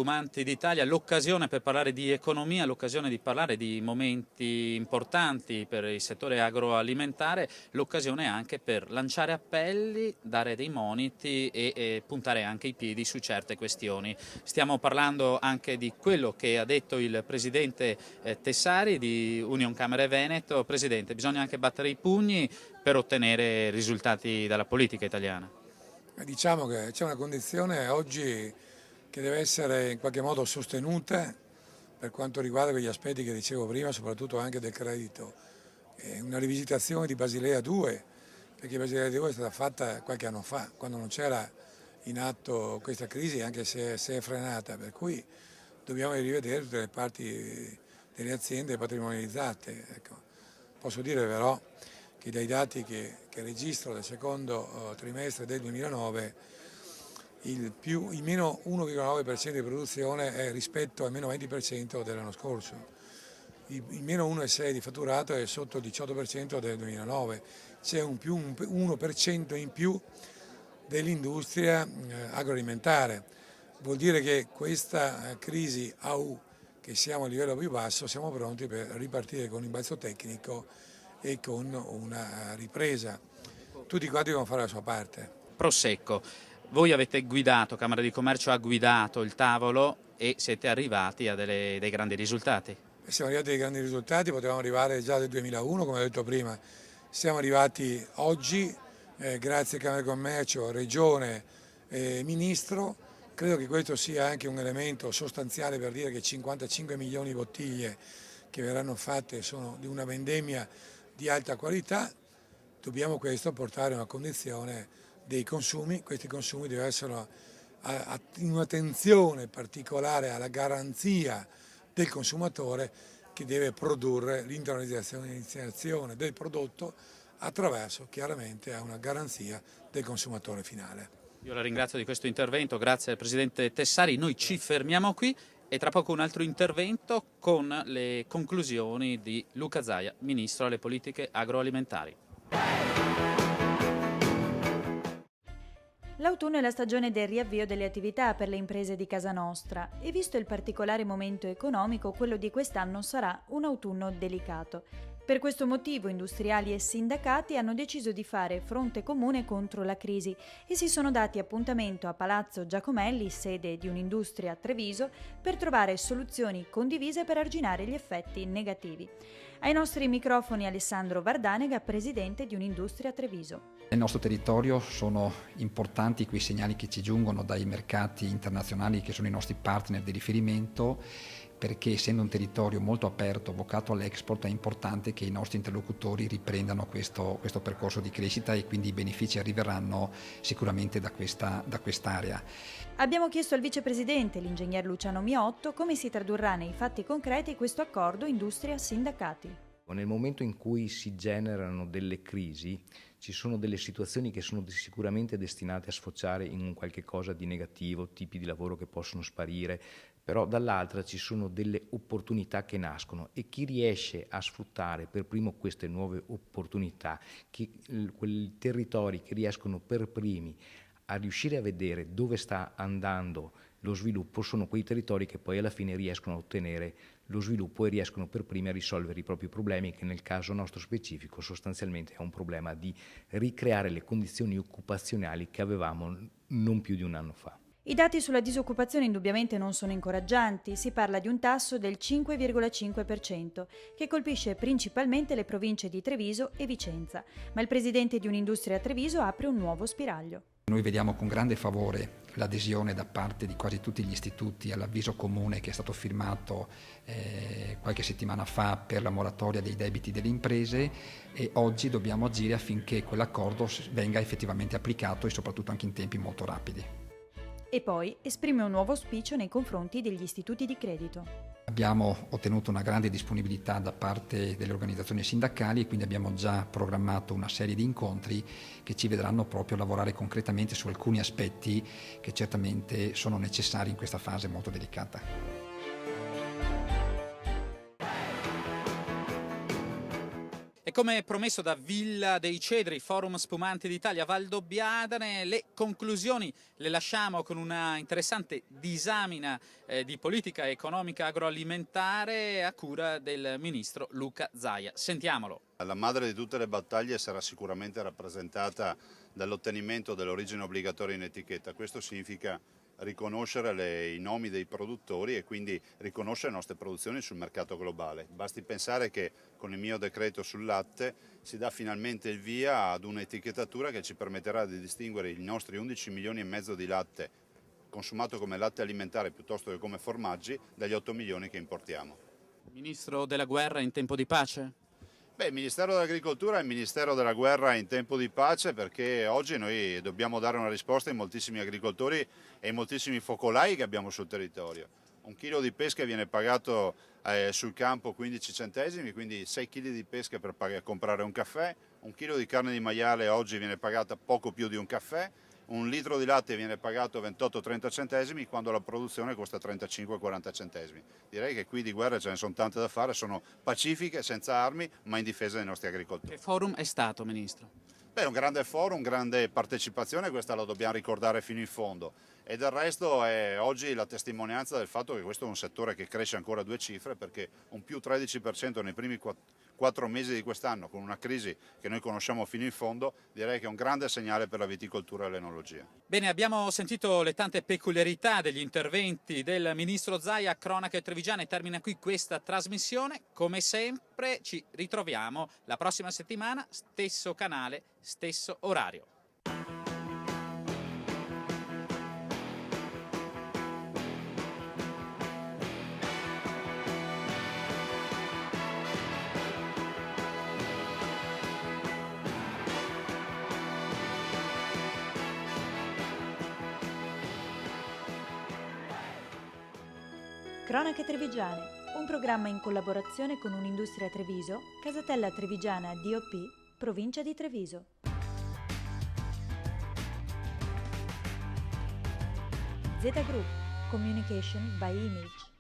Fumanti d'Italia, l'occasione per parlare di economia, l'occasione di parlare di momenti importanti per il settore agroalimentare, l'occasione anche per lanciare appelli, dare dei moniti e puntare anche i piedi su certe questioni. Stiamo parlando anche di quello che ha detto il Presidente Tessari di Union Camere Veneto. Presidente, bisogna anche battere i pugni per ottenere risultati dalla politica italiana. Diciamo che c'è una condizione oggi che deve essere in qualche modo sostenuta per quanto riguarda quegli aspetti che dicevo prima, soprattutto anche del credito. Una rivisitazione di Basilea 2, perché Basilea 2 è stata fatta qualche anno fa, quando non c'era in atto questa crisi, anche se è frenata, per cui dobbiamo rivedere tutte le parti delle aziende patrimonializzate. Ecco. Posso dire però che dai dati che registro del secondo trimestre del 2009 il meno 1,9% di produzione è rispetto al meno 20% dell'anno scorso. Il meno 1,6% di fatturato è sotto il 18% del 2009. C'è un 1% in più dell'industria agroalimentare. Vuol dire che questa crisi che siamo a livello più basso, siamo pronti per ripartire con un imbalzo tecnico e con una ripresa. Tutti quanti devono fare la sua parte. Prosecco, voi avete guidato, Camera di Commercio ha guidato il tavolo e siete arrivati a dei grandi risultati. Siamo arrivati a dei grandi risultati, potevamo arrivare già nel 2001, come ho detto prima. Siamo arrivati oggi, grazie a Camera di Commercio, Regione e Ministro. Credo che questo sia anche un elemento sostanziale per dire che 55 milioni di bottiglie che verranno fatte sono di una vendemmia di alta qualità. Dobbiamo questo portare a una condizione dei consumi. Questi consumi devono essere in un'attenzione particolare alla garanzia del consumatore che deve produrre l'internalizzazione del prodotto attraverso chiaramente a una garanzia del consumatore finale. Io la ringrazio di questo intervento, grazie al Presidente Tessari. Noi ci fermiamo qui e tra poco un altro intervento con le conclusioni di Luca Zaia, Ministro alle politiche agroalimentari. L'autunno è la stagione del riavvio delle attività per le imprese di casa nostra e visto il particolare momento economico, quello di quest'anno sarà un autunno delicato. Per questo motivo industriali e sindacati hanno deciso di fare fronte comune contro la crisi e si sono dati appuntamento a Palazzo Giacomelli, sede di Unindustria a Treviso, per trovare soluzioni condivise per arginare gli effetti negativi. Ai nostri microfoni Alessandro Vardanega, presidente di Unindustria a Treviso. Nel nostro territorio sono importanti quei segnali che ci giungono dai mercati internazionali che sono i nostri partner di riferimento, perché essendo un territorio molto aperto, vocato all'export, è importante che i nostri interlocutori riprendano questo percorso di crescita e quindi i benefici arriveranno sicuramente da quest'area. Abbiamo chiesto al vicepresidente, l'ingegner Luciano Miotto, come si tradurrà nei fatti concreti questo accordo industria-sindacati. Nel momento in cui si generano delle crisi, ci sono delle situazioni che sono sicuramente destinate a sfociare in un qualche cosa di negativo, tipi di lavoro che possono sparire, però dall'altra ci sono delle opportunità che nascono e chi riesce a sfruttare per primo queste nuove opportunità, quei territori che riescono per primi a riuscire a vedere dove sta andando lo sviluppo, sono quei territori che poi alla fine riescono a ottenere lo sviluppo e riescono per primi a risolvere i propri problemi, che nel caso nostro specifico sostanzialmente è un problema di ricreare le condizioni occupazionali che avevamo non più di un anno fa. I dati sulla disoccupazione indubbiamente non sono incoraggianti, si parla di un tasso del 5,5% che colpisce principalmente le province di Treviso e Vicenza, ma il presidente di Unindustria a Treviso apre un nuovo spiraglio. Noi vediamo con grande favore l'adesione da parte di quasi tutti gli istituti all'avviso comune che è stato firmato qualche settimana fa per la moratoria dei debiti delle imprese e oggi dobbiamo agire affinché quell'accordo venga effettivamente applicato e soprattutto anche in tempi molto rapidi. E poi esprime un nuovo auspicio nei confronti degli istituti di credito. Abbiamo ottenuto una grande disponibilità da parte delle organizzazioni sindacali e quindi abbiamo già programmato una serie di incontri che ci vedranno proprio lavorare concretamente su alcuni aspetti che certamente sono necessari in questa fase molto delicata. come promesso da Villa dei Cedri, Forum Spumanti d'Italia Valdobbiadene, le conclusioni le lasciamo con una interessante disamina di politica economica agroalimentare a cura del ministro Luca Zaia. Sentiamolo. La madre di tutte le battaglie sarà sicuramente rappresentata dall'ottenimento dell'origine obbligatoria in etichetta. Questo significa riconoscere i nomi dei produttori e quindi riconoscere le nostre produzioni sul mercato globale. Basti pensare che con il mio decreto sul latte si dà finalmente il via ad un'etichettatura che ci permetterà di distinguere i nostri 11 milioni e mezzo di latte consumato come latte alimentare piuttosto che come formaggi dagli 8 milioni che importiamo. Ministro della guerra in tempo di pace? Il Ministero dell'Agricoltura è il Ministero della guerra in tempo di pace, perché oggi noi dobbiamo dare una risposta ai moltissimi agricoltori e ai moltissimi focolai che abbiamo sul territorio. Un chilo di pesca viene pagato sul campo 15 centesimi, quindi 6 kg di pesca per comprare un caffè, un chilo di carne di maiale oggi viene pagata poco più di un caffè, un litro di latte viene pagato 28-30 centesimi quando la produzione costa 35-40 centesimi. Direi che qui di guerre ce ne sono tante da fare, sono pacifiche, senza armi, ma in difesa dei nostri agricoltori. Che forum è stato, Ministro? Un grande forum, grande partecipazione, questa la dobbiamo ricordare fino in fondo. E del resto è oggi la testimonianza del fatto che questo è un settore che cresce ancora a due cifre, perché un più 13% nei primi 4 mesi di quest'anno, con una crisi che noi conosciamo fino in fondo, direi che è un grande segnale per la viticoltura e l'enologia. Bene, abbiamo sentito le tante peculiarità degli interventi del Ministro Zaia a Cronache Trevigiane. Termina qui questa trasmissione. Come sempre ci ritroviamo la prossima settimana, stesso canale, stesso orario. Cronache Trevigiane, un programma in collaborazione con Un'Industria Treviso, Casatella Trevigiana DOP, provincia di Treviso. Z Group, Communication by Image.